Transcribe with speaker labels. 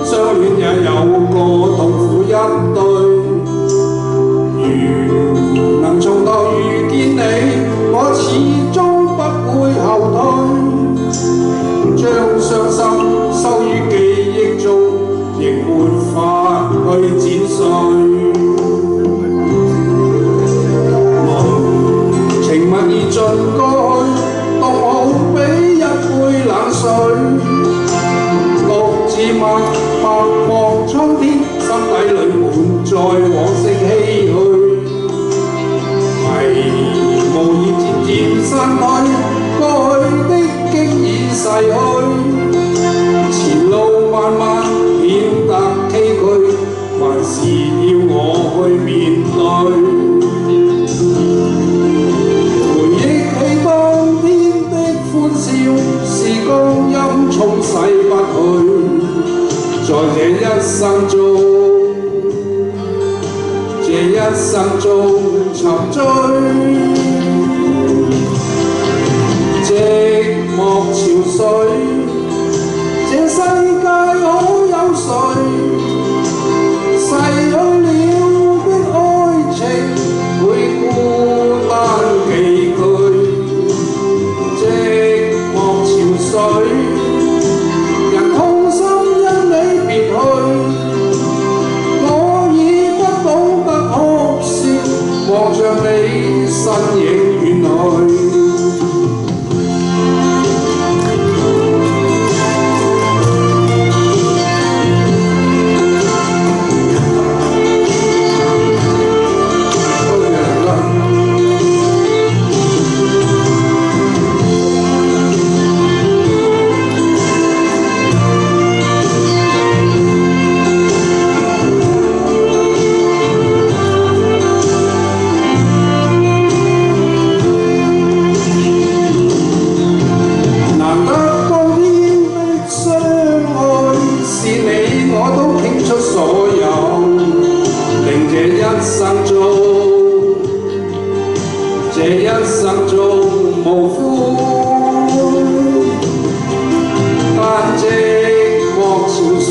Speaker 1: 相戀也有個痛苦一對。如能從頭遇見你，我始終不會後退。將傷心收於記憶中，亦沒法去剪碎。情蜜已盡過去，獨好比一杯冷水。獨自默默望蒼天，心底裏滿載往昔唏噓。迷霧已漸漸散去，過去的經已逝去。前路漫漫顯得崎嶇，還是要我去面對。是光陰沖洗不去，在這一生中，沉醉。寂寞潮水，這世界可有誰？逝去了的愛情，會孤單寄居。人痛心因你別去，我已不懂得哭笑，望着你身影遠去。這一生中無悔，但寂寞潮水。